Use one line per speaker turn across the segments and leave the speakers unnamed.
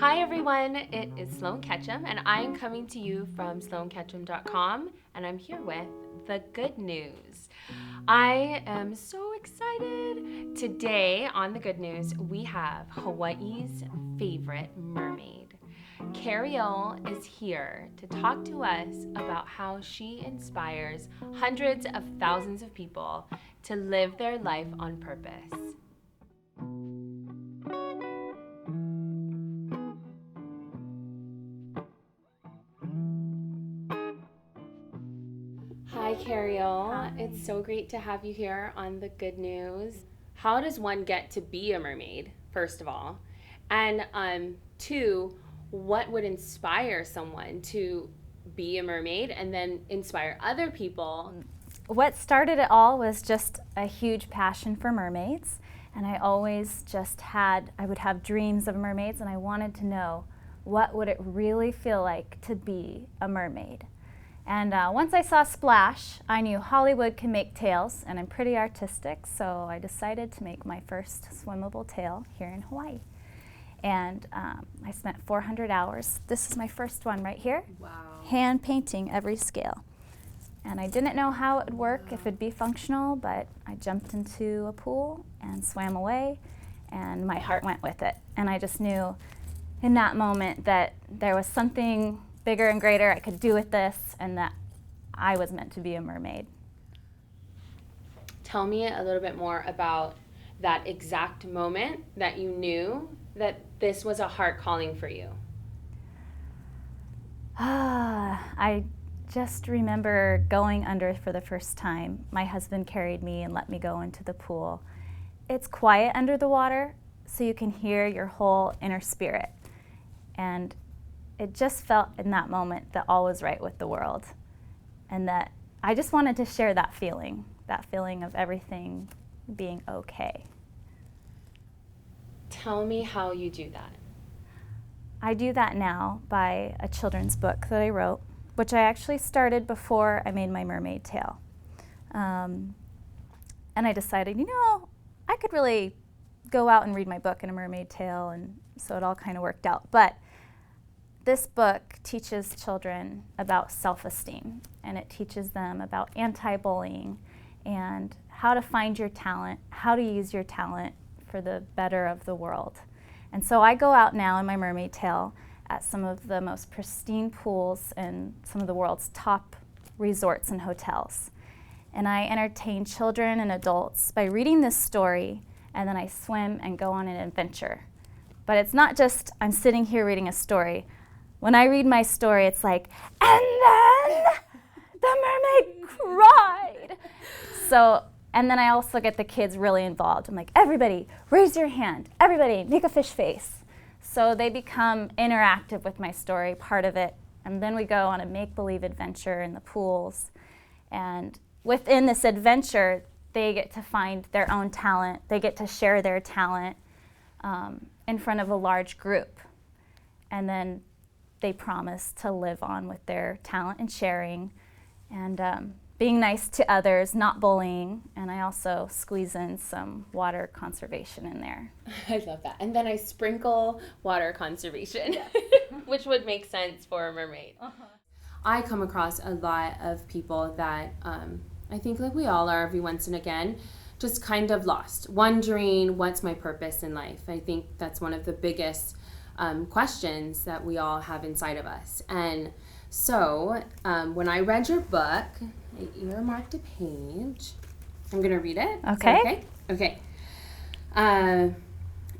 Hi everyone, it is Sloane Ketcham and I am coming to you from selfesteem and I'm here with the good news. I am so excited. Today on the good news, we have Hawaii's favorite mermaid. Kariel is here to talk to us about how she inspires hundreds of thousands of people to live their life on purpose. Hi, Kariel.
Hi.
It's so great to have you here on the good news. How does one get to be a mermaid, first of all? And two, what would inspire someone to be a mermaid and then inspire other people?
What started it all was just a huge passion for mermaids, and I always I would have dreams of mermaids, and I wanted to know what would it really feel like to be a mermaid. And once I saw Splash, I knew Hollywood can make tails, and I'm pretty artistic, so I decided to make my first swimmable tail here in Hawaii. And I spent 400 hours. This is my first one right here.
Wow.
Hand painting every scale. And I didn't know how it would work, if it'd be functional, but I jumped into a pool and swam away, and my heart went with it. And I just knew in that moment that there was something bigger and greater I could do with this, and that I was meant to be a mermaid.
Tell me a little bit more about that exact moment that you knew that this was a heart calling for you.
I just remember going under for the first time. My husband carried me and let me go into the pool. It's quiet under the water, so you can hear your whole inner spirit. And it just felt in that moment that all was right with the world. And that I just wanted to share that feeling of everything being okay.
Tell me how you do that.
I do that now by a children's book that I wrote, which I actually started before I made my mermaid tail. And I decided, I could really go out and read my book in a mermaid tail, and so it all kind of worked out. But this book teaches children about self-esteem, and it teaches them about anti-bullying and how to find your talent, how to use your talent for the better of the world. And so I go out now in my mermaid tail at some of the most pristine pools in some of the world's top resorts and hotels. And I entertain children and adults by reading this story, and then I swim and go on an adventure. But it's not just I'm sitting here reading a story. When I read my story, it's like, and then the mermaid cried. And then I also get the kids really involved. I'm like, everybody, raise your hand. Everybody, make a fish face. So they become interactive with my story, part of it. And then we go on a make-believe adventure in the pools. And within this adventure, they get to find their own talent. They get to share their talent in front of a large group. And then they promise to live on with their talent and sharing and being nice to others, not bullying. And I also squeeze in some water conservation in there.
I love that. And then I sprinkle water conservation, which would make sense for a mermaid. Uh-huh. I come across a lot of people that I think like we all are every once and again, just kind of lost, wondering what's my purpose in life. I think that's one of the biggest questions that we all have inside of us. And so when I read your book, I earmarked a page. I'm going to read it.
Okay.
Okay.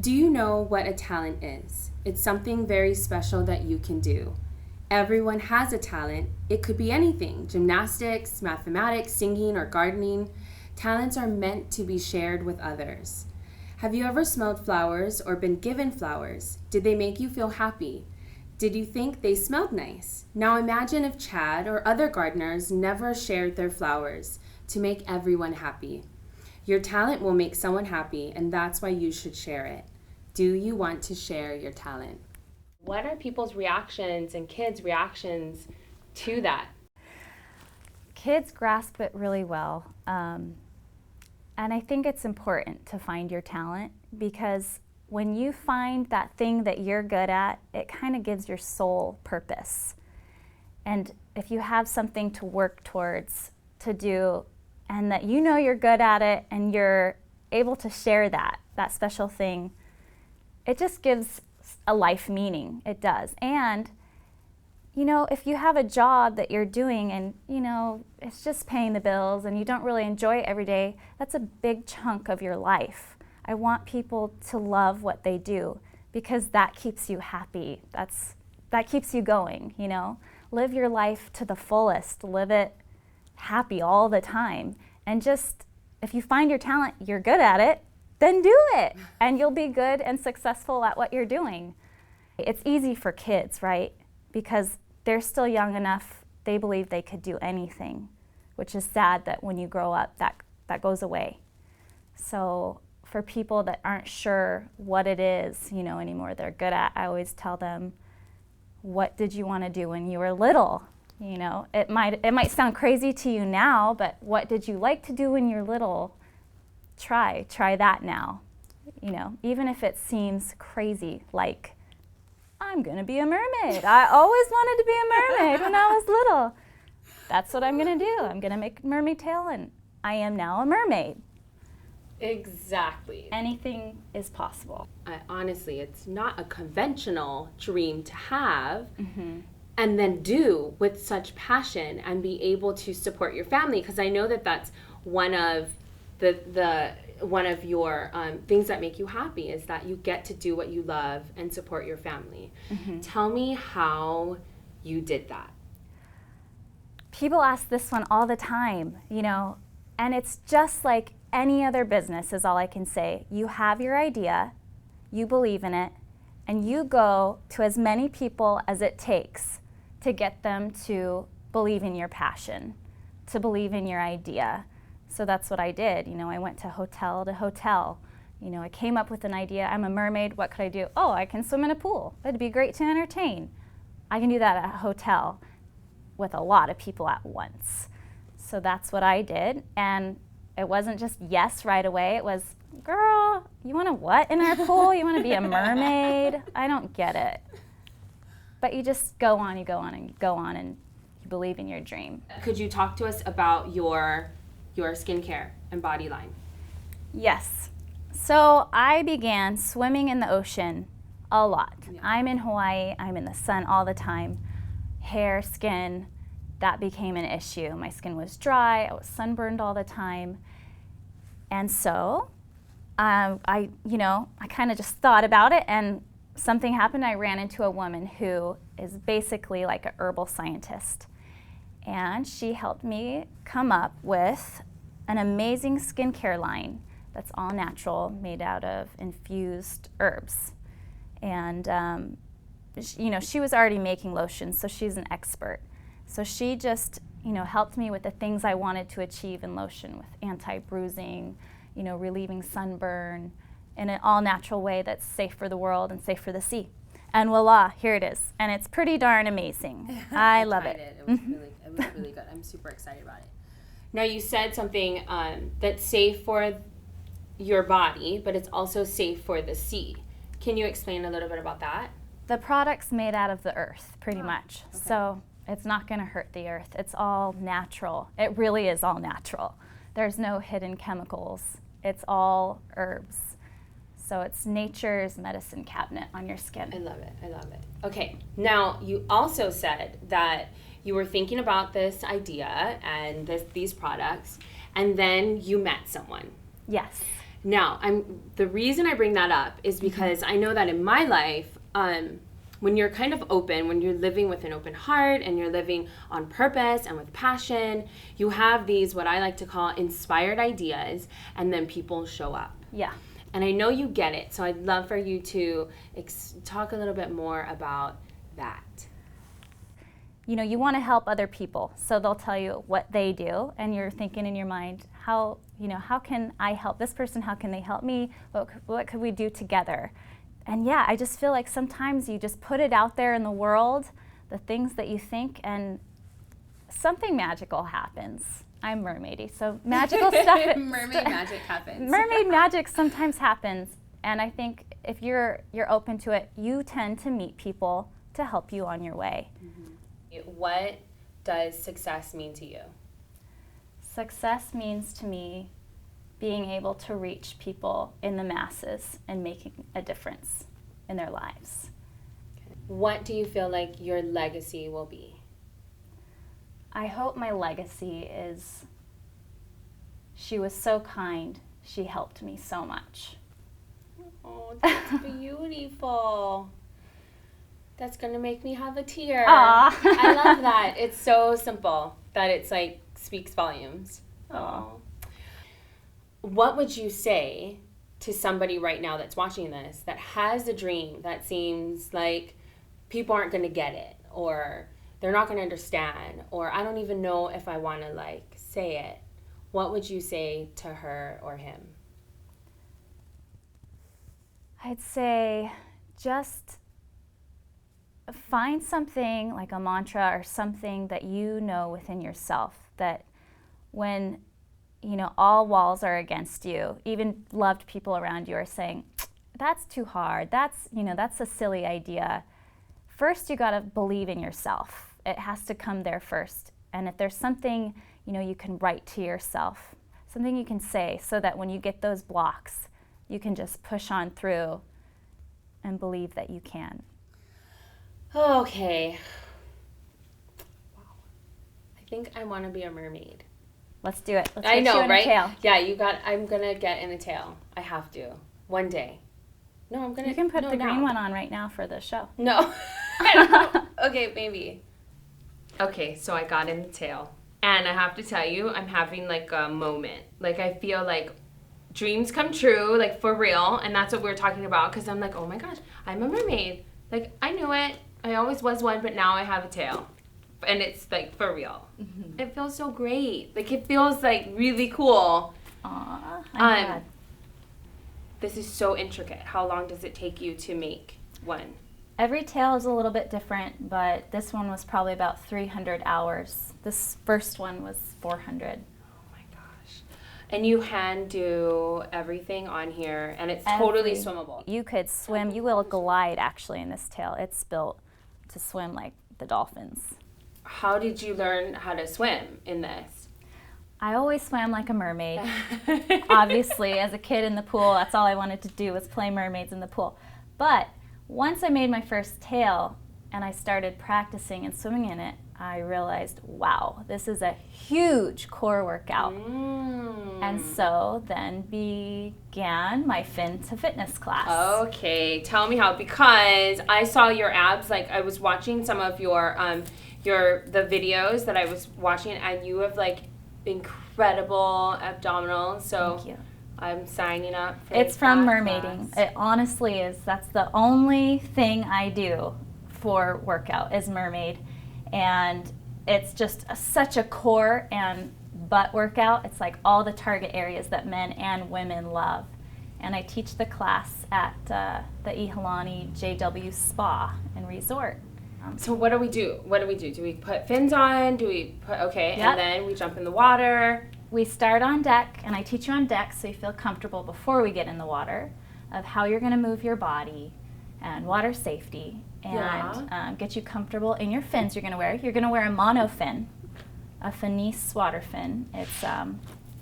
Do you know what a talent is? It's something very special that you can do. Everyone has a talent. It could be anything: gymnastics, mathematics, singing, or gardening. Talents are meant to be shared with others. Have you ever smelled flowers or been given flowers? Did they make you feel happy? Did you think they smelled nice? Now imagine if Chad or other gardeners never shared their flowers to make everyone happy. Your talent will make someone happy, and that's why you should share it. Do you want to share your talent? What are people's reactions and kids' reactions to that?
Kids grasp it really well. And I think it's important to find your talent, because when you find that thing that you're good at, it kind of gives your soul purpose. And if you have something to work towards, to do, and that you know you're good at it and you're able to share that special thing, it just gives a life meaning. It does. And you know, if you have a job that you're doing and, you know, it's just paying the bills and you don't really enjoy it every day, that's a big chunk of your life. I want people to love what they do because that keeps you happy. That keeps you going, you know. Live your life to the fullest. Live it happy all the time. And just, if you find your talent, you're good at it, then do it. And you'll be good and successful at what you're doing. It's easy for kids, right? Because they're still young enough, they believe they could do anything, which is sad that when you grow up, that goes away. So for people that aren't sure what it is, you know, anymore they're good at, I always tell them, what did you want to do when you were little? You know, it might sound crazy to you now, but what did you like to do when you're little? Try that now. You know, even if it seems crazy, like, I'm gonna be a mermaid. I always wanted to be a mermaid when I was little. That's what I'm gonna do. I'm gonna make a mermaid tail and I am now a mermaid.
Exactly.
Anything is possible.
Honestly, it's not a conventional dream to have and then do with such passion and be able to support your family, because I know that that's one of one of your things that make you happy is that you get to do what you love and support your family. Tell me how you did that.
People ask this one all the time, you know, and it's just like any other business is all I can say. You have your idea, you believe in it, and you go to as many people as it takes to get them to believe in your passion, to believe in your idea. So that's what I did. You know, I went to hotel. You know, I came up with an idea. I'm a mermaid. What could I do? Oh, I can swim in a pool. It'd be great to entertain. I can do that at a hotel with a lot of people at once. So that's what I did. And it wasn't just yes right away. It was, girl, you want to what in our pool? You want to be a mermaid? I don't get it. But you just go on, and you believe in your dream.
Could you talk to us about your skincare and body line?
Yes. So I began swimming in the ocean a lot. Yeah. I'm in Hawaii. I'm in the sun all the time. Hair, skin, that became an issue. My skin was dry. I was sunburned all the time. And so I kind of just thought about it, and something happened. I ran into a woman who is basically like an herbal scientist. And she helped me come up with an amazing skincare line that's all natural, made out of infused herbs. And she was already making lotions, so she's an expert. So she just, helped me with the things I wanted to achieve in lotion, with anti-bruising, relieving sunburn, in an all-natural way that's safe for the world and safe for the sea. And voila, here it is. And it's pretty darn amazing. I love it.
It was really good. I'm super excited about it. Now, you said something that's safe for your body, but it's also safe for the sea. Can you explain a little bit about that?
The product's made out of the earth, pretty much.
Okay.
So it's not going to hurt the earth. It's all natural. It really is all natural. There's no hidden chemicals. It's all herbs. So it's nature's medicine cabinet on your skin.
I love it. Okay, now you also said that you were thinking about this idea and these products, and then you met someone.
Yes.
Now, the reason I bring that up is because I know that in my life, when you're kind of open, when you're living with an open heart and you're living on purpose and with passion, you have these, what I like to call, inspired ideas, and then people show up.
Yeah.
And I know you get it, so I'd love for you to talk a little bit more about that.
You want to help other people, so they'll tell you what they do, and you're thinking in your mind, how can I help this person? How can they help me? What could we do together? And yeah, I just feel like sometimes you just put it out there in the world, the things that you think, and something magical happens. I'm mermaidy, so magical stuff.
Mermaid magic happens.
Mermaid magic sometimes happens, And I think if you're open to it, you tend to meet people to help you on your way.
What does success mean to you?
Success means to me being able to reach people in the masses and making a difference in their lives.
What do you feel like your legacy will be?
I hope my legacy is, she was so kind, she helped me so much.
Oh, that's beautiful. That's going to make me have a tear.
Aww.
I love that. It's so simple that it's like speaks volumes. Oh. What would you say to somebody right now that's watching this that has a dream that seems like people aren't going to get it, or they're not going to understand, or I don't even know if I want to like say it? What would you say to her or him?
I'd say just find something like a mantra or something that you know within yourself, that when, you know, all walls are against you, even loved people around you are saying, that's too hard, that's, you know, that's a silly idea. First, you gotta believe in yourself. It has to come there first. And if there's something, you know, you can write to yourself, something you can say, so that when you get those blocks, you can just push on through and believe that you can.
Okay. Wow. I think I want to be a mermaid.
Let's do it. Let's
I
get
know,
you in
right?
a tail.
Yeah, I'm going to get in a tail. I have to. One day. No, I'm going to.
You can put the
now.
green one on right now for the show.
No. I don't know. Okay, maybe. Okay, so I got in the tail. And I have to tell you, I'm having like a moment. Like I feel like dreams come true, like for real. And that's what we were talking about. Because I'm like, oh my gosh, I'm a mermaid. Like I knew it. I always was one, but now I have a tail. And it's like for real. Mm-hmm. It feels so great. Like it feels like really cool.
Aw, I'm glad.
This is so intricate. How long does it take you to make one?
Every tail is a little bit different, but this one was probably about 300 hours. This first one was 400.
Oh my gosh. And you hand do everything on here, and it's totally swimmable.
You could swim. You will glide, actually, in this tail. It's built to swim like the dolphins.
How did you learn how to swim in this?
I always swam like a mermaid. Obviously, as a kid in the pool, that's all I wanted to do was play mermaids in the pool. But once I made my first tail and I started practicing and swimming in it, I realized, wow, this is a huge core workout. And so then began my fin to fitness class.
Okay, tell me how, because I saw your abs, like I was watching some of your the videos that I was watching, and you have like incredible abdominals. So
thank you.
I'm signing up for
It's from mermaiding. Class. It honestly is. That's the only thing I do for workout is mermaid. And it's just such a core and butt workout. It's like all the target areas that men and women love. And I teach the class at the Iolani JW Spa and Resort.
So what do we do? Do we put fins on? Do we put, okay,
yep.
And then we jump in the water?
We start on deck, and I teach you on deck so you feel comfortable before we get in the water of how you're going to move your body and water safety and get you comfortable in your fins you're going to wear. You're going to wear a mono fin, a finesse water fin. It's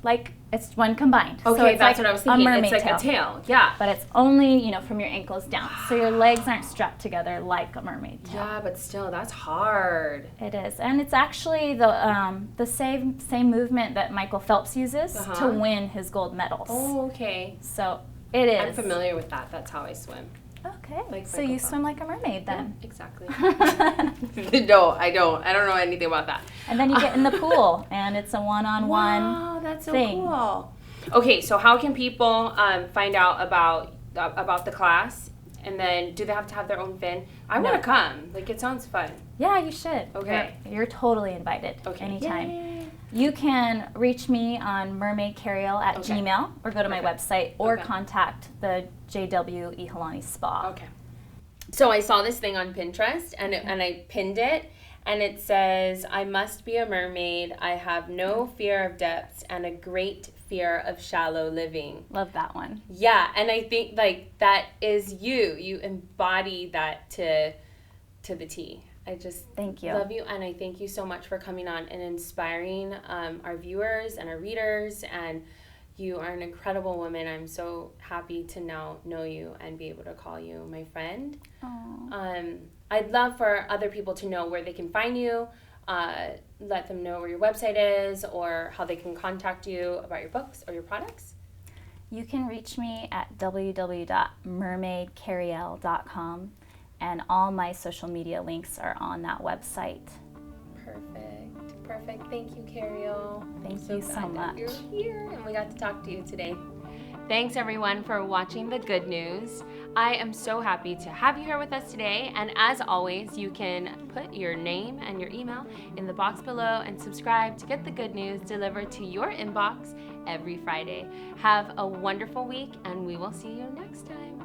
like it's one combined.
Okay,
so it's
that's
like
what I was thinking.
A mermaid
it's like a tail, yeah.
But it's only, from your ankles down. So your legs aren't strapped together like a mermaid tail.
Yeah, but still, that's hard.
It is. And it's actually the same movement that Michael Phelps uses to win his gold medals.
Oh, okay.
So it is.
I'm familiar with that. That's how I swim.
Okay. Like so you swim like a mermaid then.
Yeah, exactly. No, I don't. I don't know anything about that.
And then you get in the pool, and it's a one-on-one
Wow, that's so cool. Okay, so how can people find out about the class? And then do they have to have their own fin? I want to come. Like, it sounds fun.
Yeah, you should.
Okay.
You're totally invited anytime.
Yay.
You can reach me on Mermaid Kariel at Gmail, or go to my website, or contact the JW Iolani Spa.
Okay. So I saw this thing on Pinterest, and I pinned it, and it says, I must be a mermaid. I have no fear of depths and a great fear of shallow living.
Love that one.
Yeah, and I think like that is you embody that to the T. I just
Thank you.
love you, and I thank you so much for coming on and inspiring our viewers and our readers, and you are an incredible woman. I'm so happy to now know you and be able to call you my friend. I'd love for other people to know where they can find you, let them know where your website is or how they can contact you about your books or your products.
You can reach me at www.mermaidkariel.com, and all my social media links are on that website.
Perfect. Thank you, Kariel.
Thank you so much.
You're here and we got to talk to you today. Thanks everyone for watching The Good News. I am so happy to have you here with us today, and as always, you can put your name and your email in the box below and subscribe to get The Good News delivered to your inbox every Friday. Have a wonderful week, and we will see you next time.